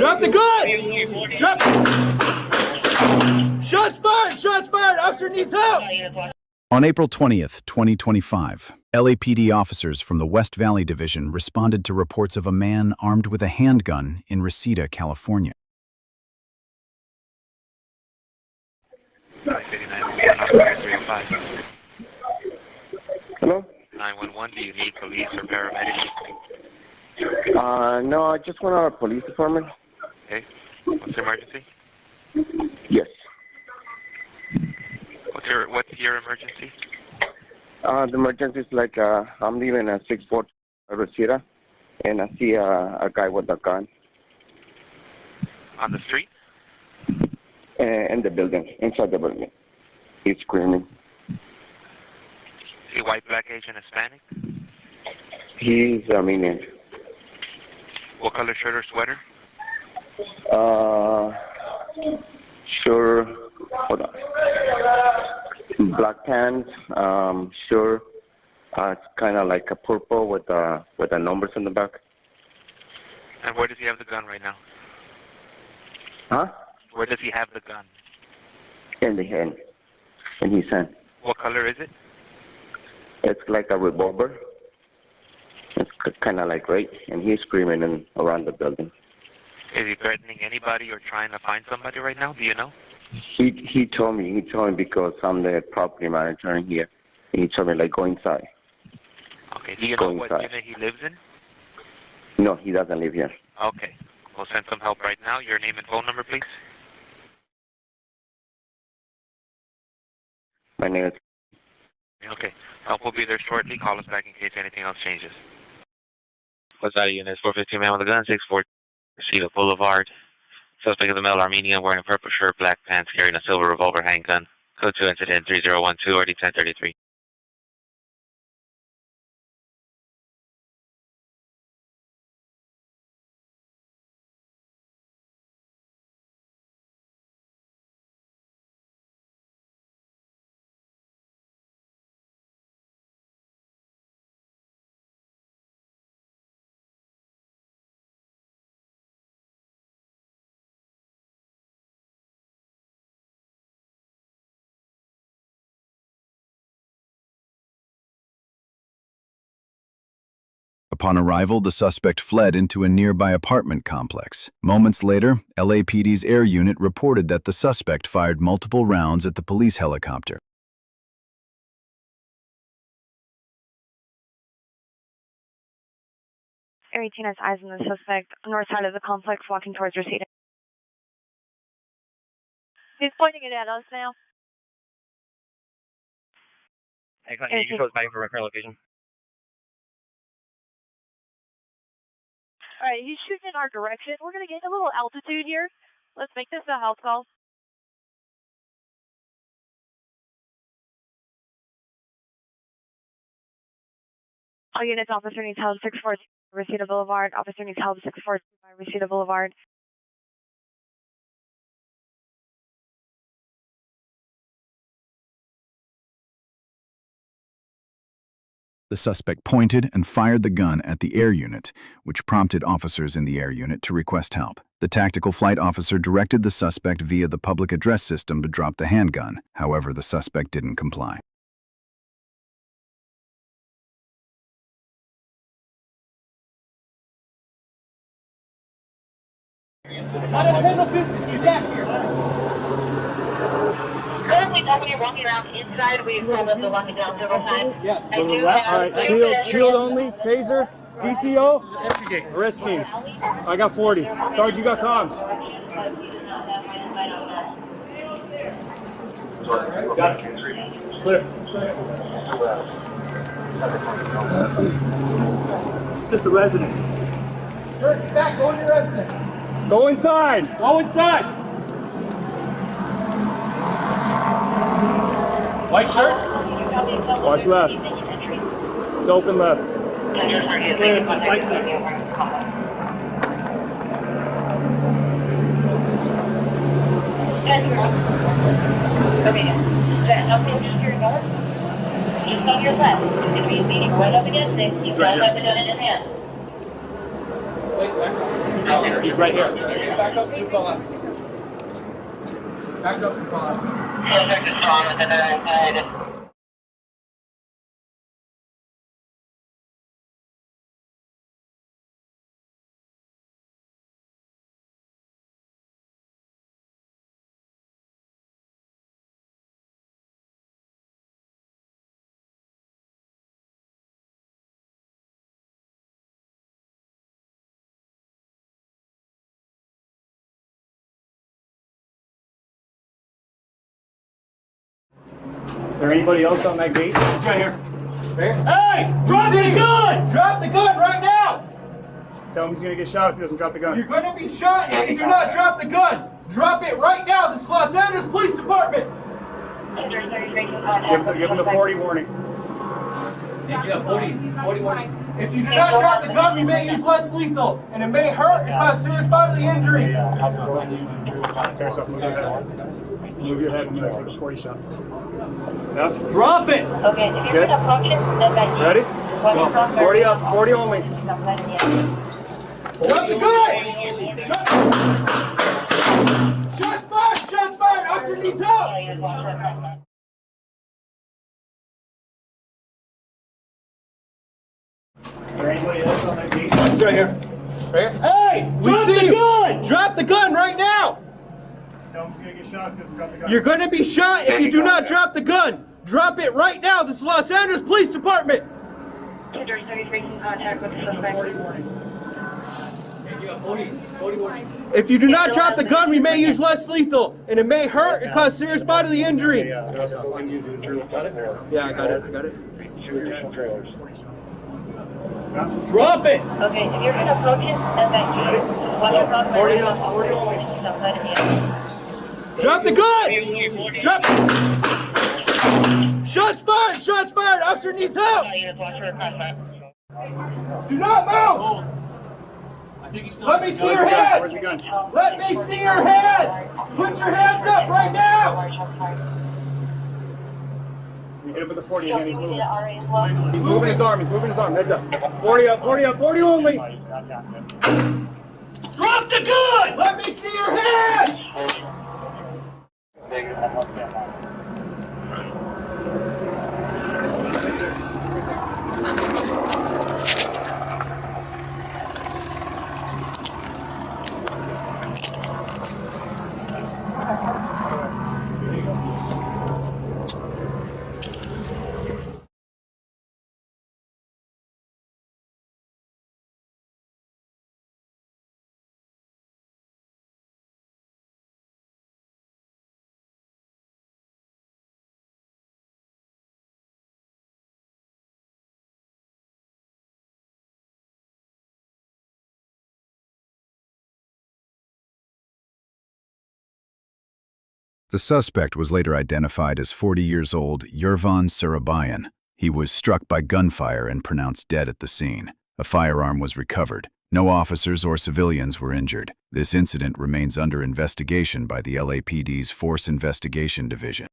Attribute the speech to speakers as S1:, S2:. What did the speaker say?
S1: Drop the gun! Drop! Shots fired! Shots fired! Officer needs help!
S2: On April 20th, 2025, LAPD officers from the West Valley Division responded to reports of a man armed with a handgun in Reseda, California.
S3: Hello?
S4: 911, do you need police or paramedics?
S3: No, I just want our police department.
S4: Okay. What's the emergency?
S3: Yes.
S4: What's your emergency?
S3: The emergency is like, I'm leaving at 6-4 Reseda, and I see a guy with a gun.
S4: On the street?
S3: In the building, inside the building. He's screaming.
S4: Is he white, black, Asian, Hispanic?
S3: He's Armenian.
S4: What color shirt or sweater?
S3: Sure. Hold on. Black pants. Sure. It's kind of like a purple with the numbers in the back.
S4: And where does he have the gun right now?
S3: Huh?
S4: Where does he have the gun?
S3: In the hand. In his hand.
S4: What color is it?
S3: It's like a revolver. It's kind of like right, and he's screaming around the building.
S4: Is he threatening anybody or trying to find somebody right now? Do you know?
S3: He told me because I'm the property manager in here. He told me like go inside.
S4: Okay. Do you know what unit he lives in?
S3: No, he doesn't live here.
S4: Okay. We'll send some help right now. Your name and phone number, please.
S3: My name is.
S4: Okay. Help will be there shortly. Call us back in case anything else changes.
S5: What's that unit? 415 man with a gun, 64 Reseda Boulevard. Suspect is a male Armenian wearing a purple shirt, black pants, carrying a silver revolver handgun. Code 2 incident 3012 RD 1033.
S2: Upon arrival, the suspect fled into a nearby apartment complex. Moments later, LAPD's air unit reported that the suspect fired multiple rounds at the police helicopter.
S6: Air 18 has eyes on the suspect on the north side of the complex walking towards Reseda.
S7: He's pointing it at us now.
S5: Hey, you can close back for my current location.
S7: All right, he's shooting in our direction. We're going to get a little altitude here. Let's make this a house call.
S6: All units, officer needs help 642 Reseda Boulevard. Officer needs help 642 Reseda Boulevard.
S2: The suspect pointed and fired the gun at the air unit, which prompted officers in the air unit to request help. The tactical flight officer directed the suspect via the public address system to drop the handgun. However, the suspect didn't comply.
S1: Let us handle business. Get back here.
S8: Currently, nobody walking around inside. We've told them to lock it down several times.
S1: Yes.
S8: All
S1: right. Shield only. Taser. DCO. Arrest team. I got 40. Sarge, you got comms. Clear. Just a resident. Church, back. Go in your resident. Go inside. Go inside. White shirt. Watch left. It's open left. Clear. It's white left.
S8: Okay. Nothing just your north. Just on your left. It's going to be leaning right up against it. You guys have the gun in his hand.
S1: Wait, He's right here.
S9: Back up and call out. Back up and call out.
S8: Suspect is strong within the inside.
S1: Is there anybody else on that gate? He's right here.
S9: Hey!
S1: Drop the gun!
S9: Drop the gun right now!
S1: Tell him he's gonna get shot if he doesn't drop the gun.
S9: You're gonna be shot if you do not drop the gun! Drop it right now! This is Los Angeles Police Department!
S1: Give him the 40 warning.
S9: Yeah, 40 warning. If you do not drop the gun, we may use less lethal, and it may hurt and cause serious bodily injury.
S1: Tear something, move your head. Move your head, I'm gonna take a 40 shot. Yeah?
S9: Drop it!
S8: Okay, if you're
S1: Good.
S8: gonna approach it, then back.
S1: Ready?
S8: Go.
S1: 40 up, 40 only.
S9: Drop the gun! Shots fired! Shots fired! Officer needs help!
S1: Is there anybody else on that gate? He's right here.
S9: Right here. Hey! Drop the gun! Drop the gun right now!
S1: Tell him he's gonna get shot if he doesn't drop the gun.
S9: You're gonna be shot if you do not drop the gun! Drop it right now! This is Los Angeles Police Department!
S8: 33 in contact with the suspect.
S1: 40 warning.
S9: If you do not drop the gun, we may use less lethal, and it may hurt and cause serious bodily injury. Yeah, I got it. Drop it!
S8: Okay, if you're gonna approach it, then back.
S1: 40 up, 40 only.
S9: Drop the gun! Drop. Shots fired! Shots fired! Officer needs help! Do not move!
S1: I think he's still.
S9: Let me see your hands!
S1: Where's the gun?
S9: Let me see your hands! Put your hands up right now!
S1: You hit him with the 40 again, he's moving. He's moving his arm, heads up. 40 up, 40 up, 40 only!
S9: Drop the gun! Let me see your hands!
S2: The suspect was later identified as 40 years old Yervan Sarabayan. He was struck by gunfire and pronounced dead at the scene. A firearm was recovered. No officers or civilians were injured. This incident remains under investigation by the LAPD's Force Investigation Division.